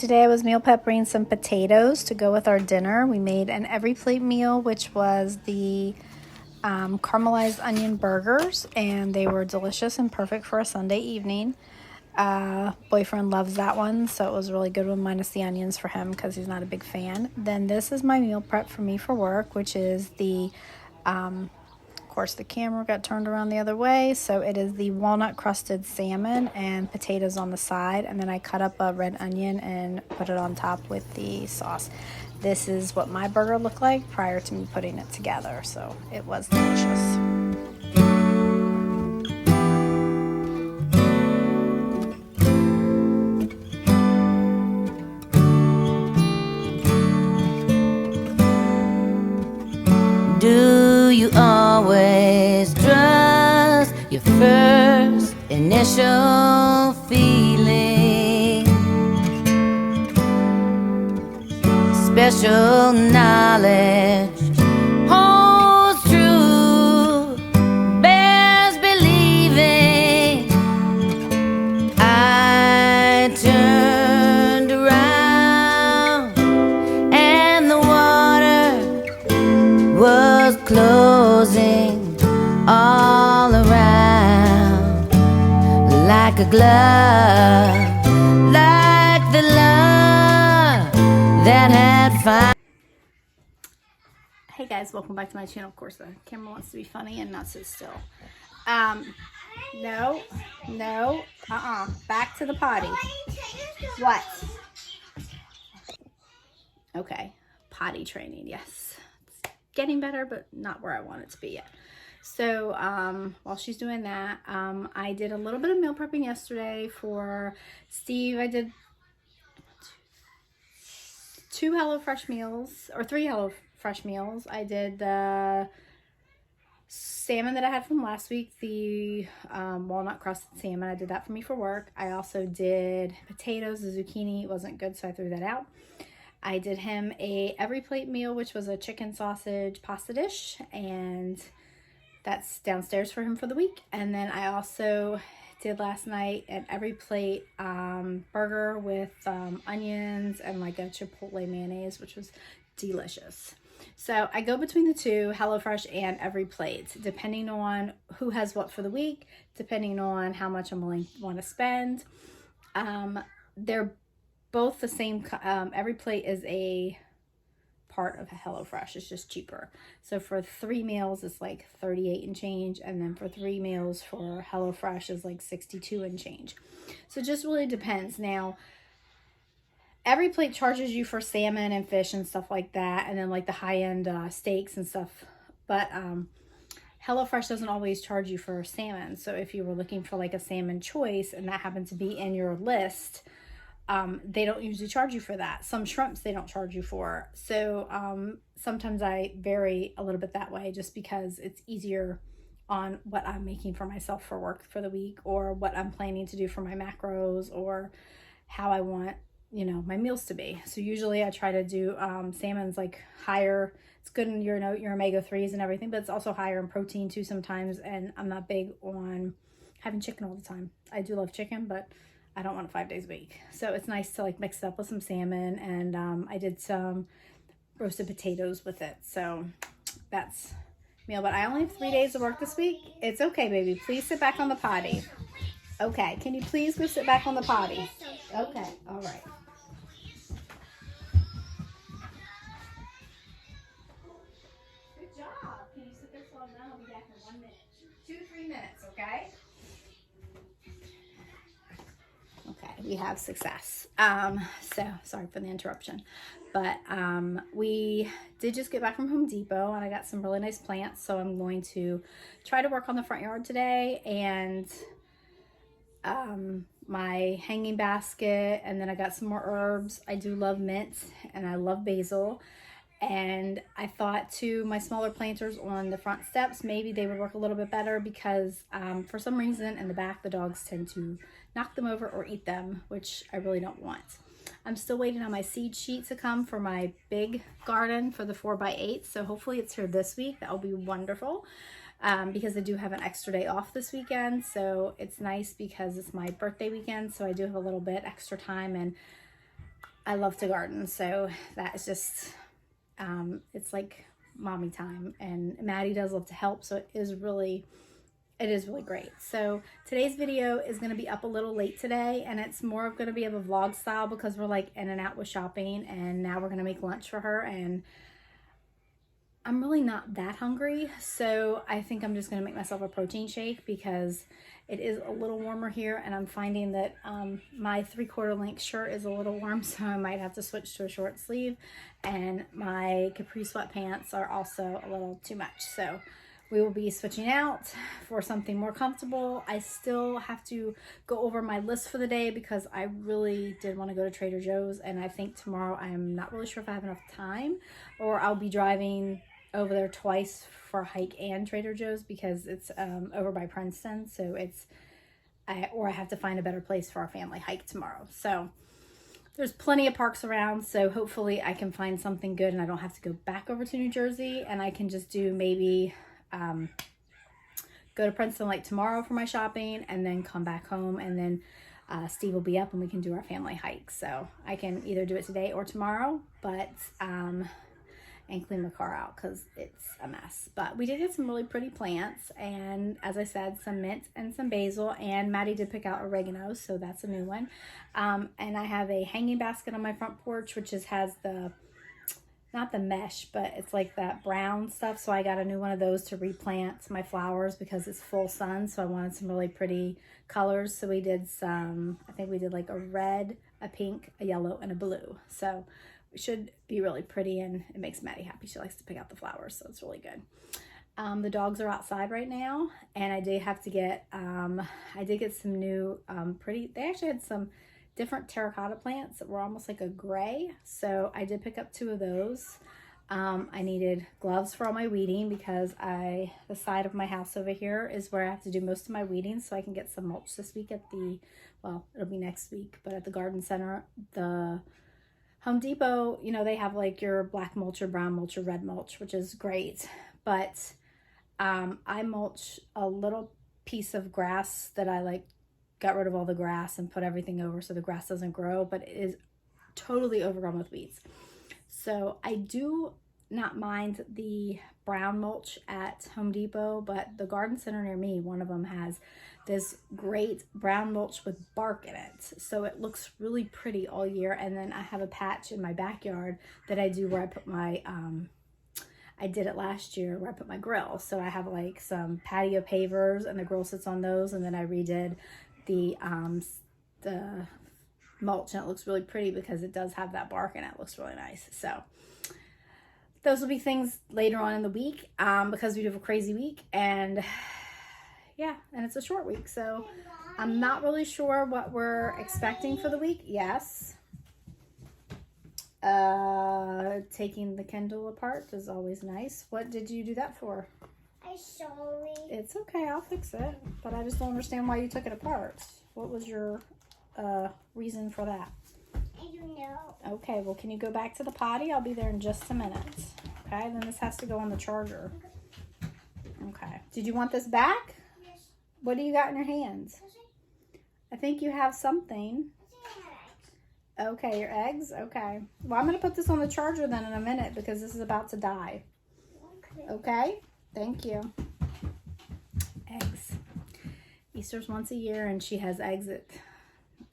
today I was meal peppering some potatoes to go with our dinner. We made an every plate meal, which was the caramelized onion burgers, and they were delicious and perfect for a Sunday evening. Boyfriend loves that one, so it was a really good one, minus the onions for him because he's not a big fan. Then this is my meal prep for me for work, which is the of course, the camera got turned around the other way, so it is the walnut crusted salmon and potatoes on the side, and then I cut up a red onion and put it on top with the sauce. This is what my burger looked like prior to me putting it together, so it was delicious. Do you always trust your first initial feeling? Special knowledge holds true, bears believing. I turned around and the water was closing all around like a glove, like the love that had found. Hey guys, welcome back to my channel. Of course, the camera wants to be funny and not sit still. No, back to the potty. What? Okay, potty training, yes. Getting better, but not where I want it to be yet. So while she's doing that, I did a little bit of meal prepping yesterday for Steve. I did 2 HelloFresh meals, or 3 HelloFresh meals. I did the salmon that I had from last week, the walnut crusted salmon. I did that for me for work. I also did potatoes. The zucchini wasn't good, so I threw that out. I did him a every plate meal, which was a chicken sausage pasta dish, and that's downstairs for him for the week. And then I also did last night an every plate burger with onions and like a chipotle mayonnaise, which was delicious. So I go between the two, HelloFresh and every plate, depending on who has what for the week, depending on how much I'm want to spend. They're both the same. Every plate is a part of HelloFresh. It's just cheaper. So for 3 meals, it's like 38 and change. And then for 3 meals for HelloFresh is like 62 and change. So it just really depends. Now, every plate charges you for salmon and fish and stuff like that. And then like the high-end steaks and stuff. But HelloFresh doesn't always charge you for salmon. So if you were looking for like a salmon choice and that happened to be in your list, they don't usually charge you for that. Some shrimps they don't charge you for. So sometimes I vary a little bit that way just because it's easier on what I'm making for myself for work for the week, or what I'm planning to do for my macros, or how I want, my meals to be. So usually I try to do salmon's like higher. It's good in your omega-3s and everything, but it's also higher in protein too sometimes. And I'm not big on having chicken all the time. I do love chicken, but I don't want it 5 days a week. So it's nice to like mix it up with some salmon, and I did some roasted potatoes with it. So that's meal, but I only have 3 days of work this week. It's okay, baby. Please sit back on the potty. Okay, can you please go sit back on the potty? Okay, all right. Good job. Can you sit there so I'm done? I'll be back in 1 minute. 2 to 3 minutes, okay? Okay, we have success. So sorry for the interruption, but we did just get back from Home Depot, and I got some really nice plants. So I'm going to try to work on the front yard today, and my hanging basket, and then I got some more herbs. I do love mint, and I love basil. And I thought to my smaller planters on the front steps, maybe they would work a little bit better because for some reason in the back, the dogs tend to knock them over or eat them, which I really don't want. I'm still waiting on my seed sheet to come for my big garden for the 4x8. So hopefully it's here this week. That will be wonderful. because I do have an extra day off this weekend. So it's nice because it's my birthday weekend. So I do have a little bit extra time, and I love to garden, so that is just, it's like mommy time, and Maddie does love to help, so it is really great. So today's video is going to be up a little late today, and it's more going to be of a vlog style because we're like in and out with shopping, and now we're going to make lunch for her, and I'm really not that hungry, so I think I'm just going to make myself a protein shake because it is a little warmer here, and I'm finding that my 3/4 length shirt is a little warm, so I might have to switch to a short sleeve, and my capri sweatpants are also a little too much, so we will be switching out for something more comfortable. I still have to go over my list for the day because I really did want to go to Trader Joe's, and I think tomorrow I'm not really sure if I have enough time, or I'll be driving over there twice for a hike and Trader Joe's because it's over by Princeton, so or I have to find a better place for our family hike tomorrow. So there's plenty of parks around, so hopefully I can find something good and I don't have to go back over to New Jersey, and I can just do maybe go to Princeton like tomorrow for my shopping and then come back home, and then Steve will be up and we can do our family hike. So I can either do it today or tomorrow, but and clean the car out because it's a mess. But we did get some really pretty plants, and as I said, some mint and some basil, and Maddie did pick out oregano, so that's a new one. And I have a hanging basket on my front porch, which has the, not the mesh, but it's like that brown stuff, so I got a new one of those to replant my flowers because it's full sun, so I wanted some really pretty colors. So we did some, I think we did like a red, a pink, a yellow, and a blue. So it should be really pretty, and it makes Maddie happy. She likes to pick out the flowers, so it's really good. The dogs are outside right now, and I did have to get, I did get some new pretty, they actually had some different terracotta plants that were almost like a gray, so I did pick up 2 of those. I needed gloves for all my weeding because the side of my house over here is where I have to do most of my weeding, so I can get some mulch this week at the, well, it'll be next week, but at the garden center, the Home Depot, you know, they have like your black mulch or brown mulch or red mulch, which is great. But I mulch a little piece of grass that I like got rid of all the grass and put everything over so the grass doesn't grow, but it is totally overgrown with weeds. So I do not mind the brown mulch at Home Depot, but the garden center near me, one of them has this great brown mulch with bark in it, so it looks really pretty all year. And then I have a patch in my backyard that I do where I put my I did it last year where I put my grill, so I have like some patio pavers and the grill sits on those, and then I redid the mulch, and it looks really pretty because it does have that bark and it looks really nice. So those will be things later on in the week because we do have a crazy week, and yeah, and it's a short week, so I'm not really sure what we're expecting for the week. Yes. Taking the Kindle apart is always nice. What did you do that for? I'm sorry. It's okay, I'll fix it, but I just don't understand why you took it apart. What was your reason for that? I don't know. Okay, well, can you go back to the potty? I'll be there in just a minute. Okay, then this has to go on the charger. Okay. Did you want this back? Yes. What do you got in your hands? I think you have something. Okay, your eggs? Okay. Well, I'm going to put this on the charger then in a minute because this is about to die. Okay? Thank you. Eggs. Easter's once a year, and she has eggs that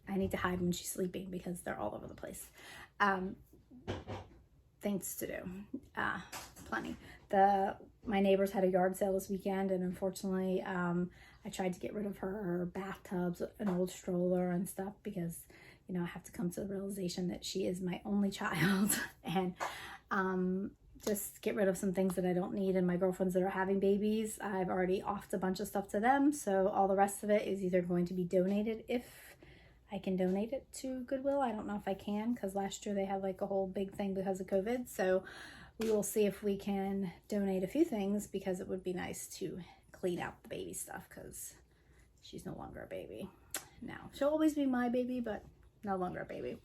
I need to hide when she's sleeping because they're all over the place. Things to do. Plenty. My neighbors had a yard sale this weekend, and unfortunately, I tried to get rid of her bathtubs, an old stroller and stuff because, you know, I have to come to the realization that she is my only child, and just get rid of some things that I don't need. And my girlfriends that are having babies, I've already offed a bunch of stuff to them, so all the rest of it is either going to be donated if I can donate it to Goodwill. I don't know if I can because last year they had like a whole big thing because of COVID, so we will see if we can donate a few things because it would be nice to clean out the baby stuff because she's no longer a baby now. She'll always be my baby, but no longer a baby.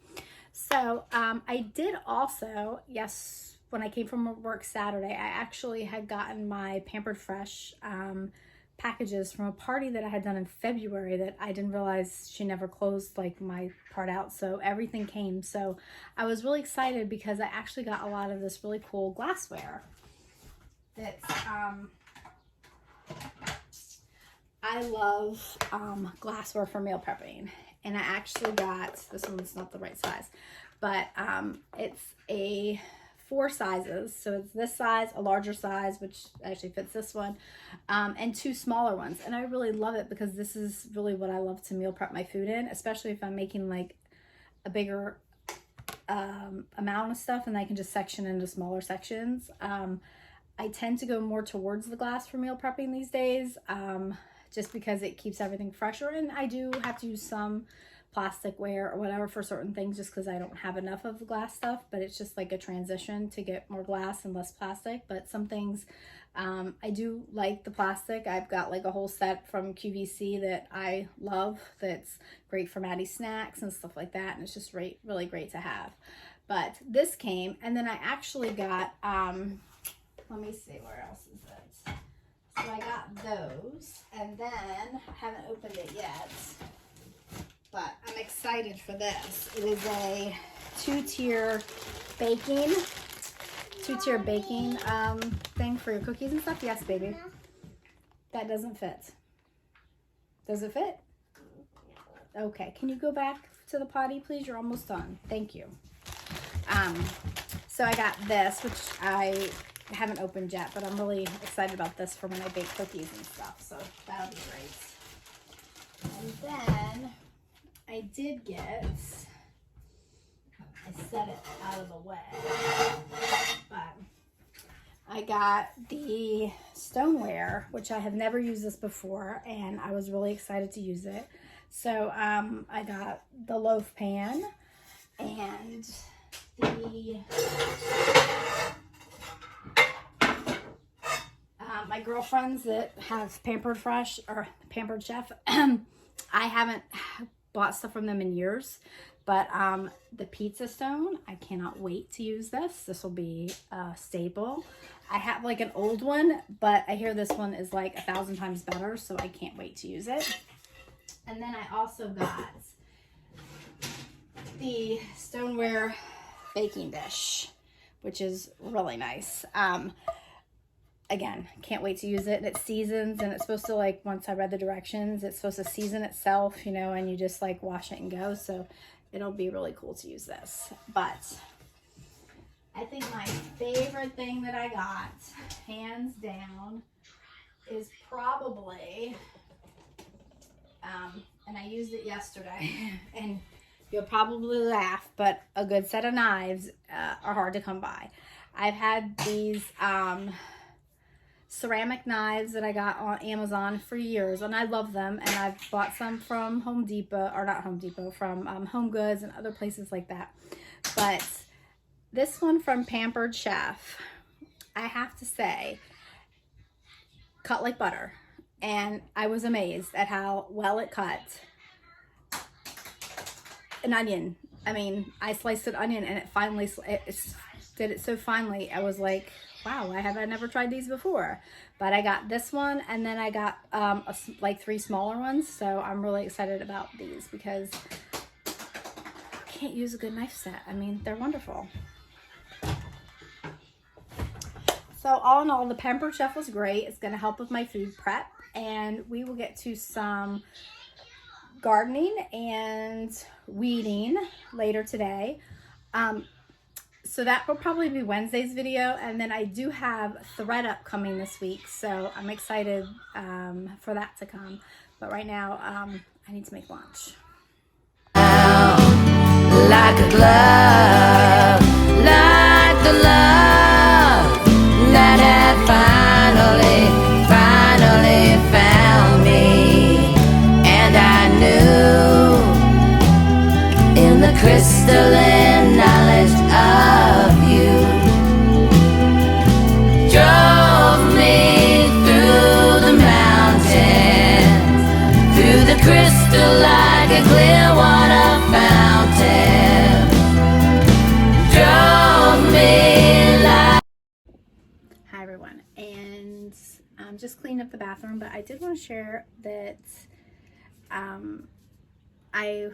So I did also, when I came from work Saturday, I actually had gotten my Pampered Fresh packages from a party that I had done in February that I didn't realize she never closed like my part out, so everything came. So I was really excited because I actually got a lot of this really cool glassware that's I love glassware for meal prepping, and I actually got, this one's not the right size, but it's a 4 sizes. So it's this size, a larger size, which actually fits this one, and 2 smaller ones. And I really love it because this is really what I love to meal prep my food in, especially if I'm making like a bigger amount of stuff and I can just section into smaller sections. I tend to go more towards the glass for meal prepping these days, just because it keeps everything fresher. And I do have to use some plasticware or whatever for certain things just because I don't have enough of the glass stuff, but it's just like a transition to get more glass and less plastic. But some things I do like the plastic. I've got like a whole set from QVC that I love that's great for Maddie's snacks and stuff like that, and it's just really great to have. But this came, and then I actually got let me see, where else is it? So I got those, and then I haven't opened it yet, but I'm excited for this. It is a two-tier baking thing for your cookies and stuff. Yes, baby. That doesn't fit. Does it fit? Okay. Can you go back to the potty, please? You're almost done. Thank you. So I got this, which I haven't opened yet, but I'm really excited about this for when I bake cookies and stuff. So that'll be great. And then I did get, I set it out of the way, but I got the stoneware, which I have never used this before, and I was really excited to use it. So I got the loaf pan and the my girlfriends that have Pampered Fresh or Pampered Chef, I haven't bought stuff from them in years, but the pizza stone, I cannot wait to use this. This will be a staple. I have like an old one, but I hear this one is like 1,000 times better, so I can't wait to use it. And then I also got the stoneware baking dish, which is really nice. Again, can't wait to use it. And it seasons, and it's supposed to, like, once I read the directions, it's supposed to season itself, you know, and you just like wash it and go. So it'll be really cool to use this. But I think my favorite thing that I got, hands down, is probably, and I used it yesterday, and you'll probably laugh, but a good set of knives are hard to come by. I've had these ceramic knives that I got on Amazon for years, and I love them, and I've bought some from Home Depot, or not Home Depot, from Home Goods and other places like that. But this one from Pampered Chef, I have to say, cut like butter, and I was amazed at how well it cut an onion. I mean, I sliced an onion, and it finally did it so finely. I was like, wow, I never tried these before. But I got this one, and then I got like 3 smaller ones. So I'm really excited about these because I can't use a good knife set. I mean, they're wonderful. So all in all, the Pampered Chef was great. It's going to help with my food prep, and we will get to some gardening and weeding later today. So that will probably be Wednesday's video, and then I do have thread up coming this week, so I'm excited for that to come. But right now, I need to make lunch. Like a glove, like the love that had finally found me, and I knew in the crystalline knowledge of you, drove me through the mountains, through the crystal like a clear water fountain, drove me like... Hi everyone, and just cleaned up the bathroom, but I did want to share that I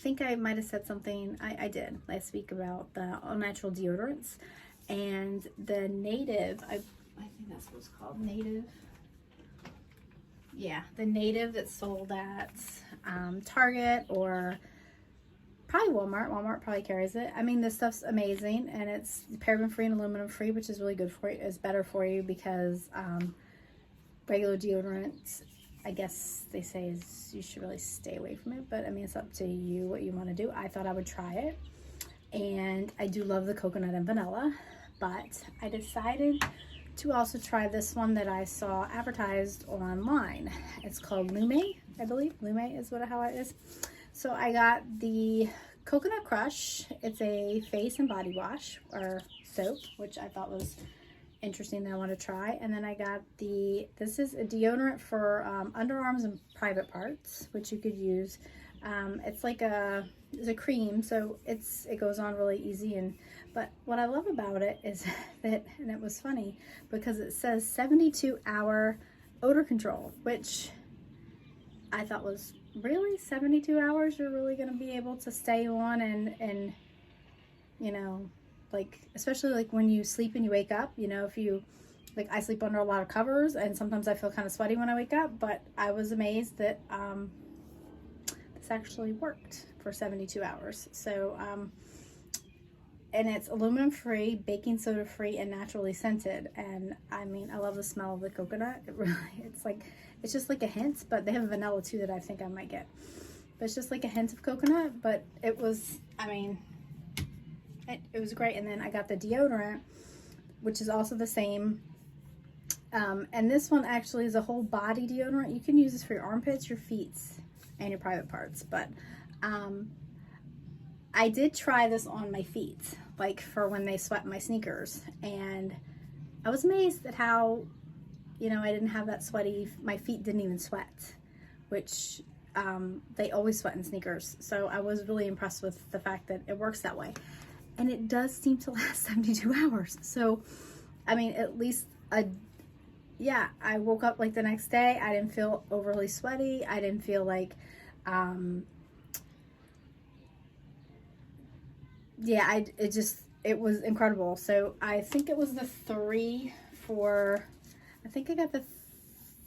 think I might have said something, I did last week about the all natural deodorants, and the Native, I think that's what it's called, Native. Yeah, the Native that's sold at Target or probably Walmart. Walmart probably carries it. I mean, this stuff's amazing, and it's paraben free and aluminum free, which is really good for you. It's better for you because regular deodorants, I guess they say is you should really stay away from it, but I mean, it's up to you what you want to do. I thought I would try it, and I do love the coconut and vanilla, but I decided to also try this one that I saw advertised online. It's called Lume, I believe. Lume is how it is. So I got the Coconut Crush. It's a face and body wash or soap, which I thought was interesting that I want to try. And then I got this is a deodorant for underarms and private parts, which you could use. It's like it's a cream, so it goes on really easy. But what I love about it is that, and it was funny because it says 72-hour odor control, which I thought was really 72 hours. You're really going to be able to stay on and you know, like, especially like when you sleep and you wake up, you know, if you, like, I sleep under a lot of covers and sometimes I feel kind of sweaty when I wake up, but I was amazed that this actually worked for 72 hours. So, and it's aluminum free, baking soda free, and naturally scented. And I mean, I love the smell of the coconut. It really, it's just like a hint, but they have a vanilla too that I think I might get. But it's just like a hint of coconut, but it was, I mean, it was great. And then I got the deodorant, which is also the same. And this one actually is a whole body deodorant. You can use this for your armpits, your feet, and your private parts. But I did try this on my feet, like for when they sweat in my sneakers. And I was amazed at how, you know, I didn't have that sweaty, my feet didn't even sweat, which they always sweat in sneakers. So I was really impressed with the fact that it works that way. And it does seem to last 72 hours. So, I mean, at least, yeah, I woke up like the next day. I didn't feel overly sweaty. I didn't feel like, yeah, it was incredible. So I think it was the 3 for, I think I got the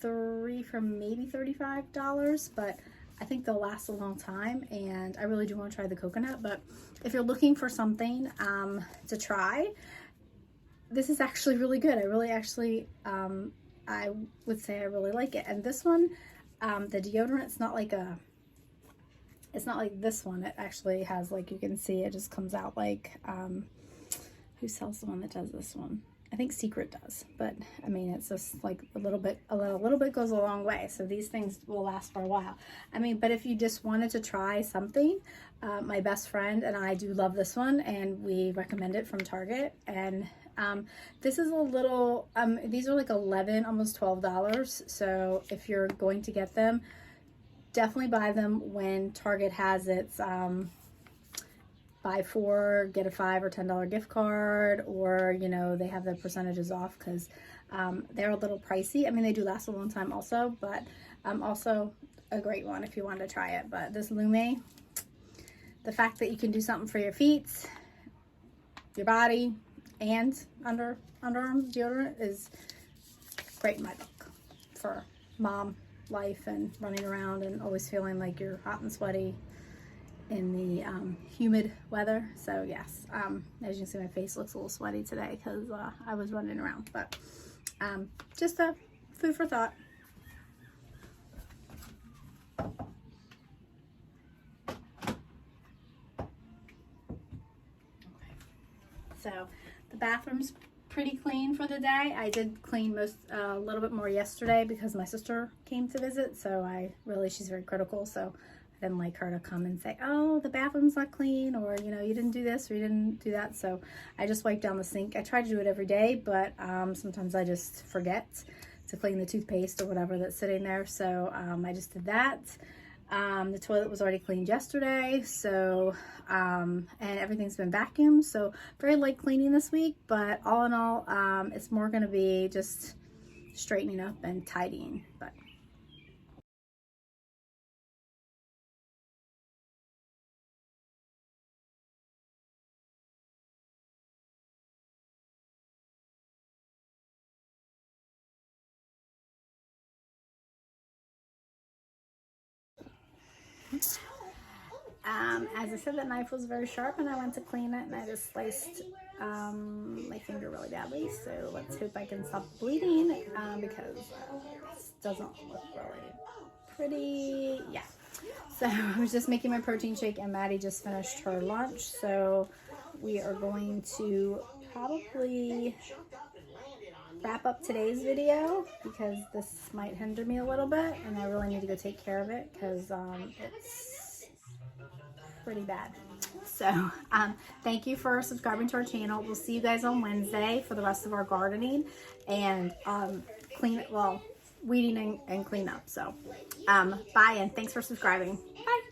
3 for maybe $35, but I think they'll last a long time, and I really do want to try the coconut. But if you're looking for something to try, this is actually really good. I really actually, I would say I really like it. And this one, the deodorant, it's not like this one. It actually has, like, you can see it just comes out like, who sells the one that does this one? I think Secret does, but I mean, it's just like a little bit goes a long way. So these things will last for a while. I mean, but if you just wanted to try something, my best friend and I do love this one, and we recommend it from Target. And this is a little, these are like $11, almost $12. So if you're going to get them, definitely buy them when Target has its, buy 4, get a $5 or $10 gift card, or, you know, they have the percentages off, because they're a little pricey. I mean, they do last a long time also, but also a great one if you want to try it. But this Lume, the fact that you can do something for your feet, your body, and underarm deodorant is great in my book for mom life and running around and always feeling like you're hot and sweaty in the humid weather. So yes, as you can see, my face looks a little sweaty today because I was running around, but just a food for thought. So the bathroom's pretty clean for the day. I did clean a little bit more yesterday because my sister came to visit, so she's very critical, so I didn't like her to come and say, oh, the bathroom's not clean, or, you know, you didn't do this or you didn't do that. So I just wiped down the sink. I try to do it every day, but sometimes I just forget to clean the toothpaste or whatever that's sitting there. So I just did that. The toilet was already cleaned yesterday, so and everything's been vacuumed, so very light cleaning this week. But all in all, it's more going to be just straightening up and tidying, but as I said, that knife was very sharp and I went to clean it and I just sliced my finger really badly. So let's hope I can stop bleeding because this doesn't look really pretty. Yeah. So I was just making my protein shake and Maddie just finished her lunch. So we are going to probably wrap up today's video because this might hinder me a little bit and I really need to go take care of it because it's pretty bad. So thank you for subscribing to our channel. We'll see you guys on Wednesday for the rest of our gardening and weeding and clean up. So bye and thanks for subscribing. Bye.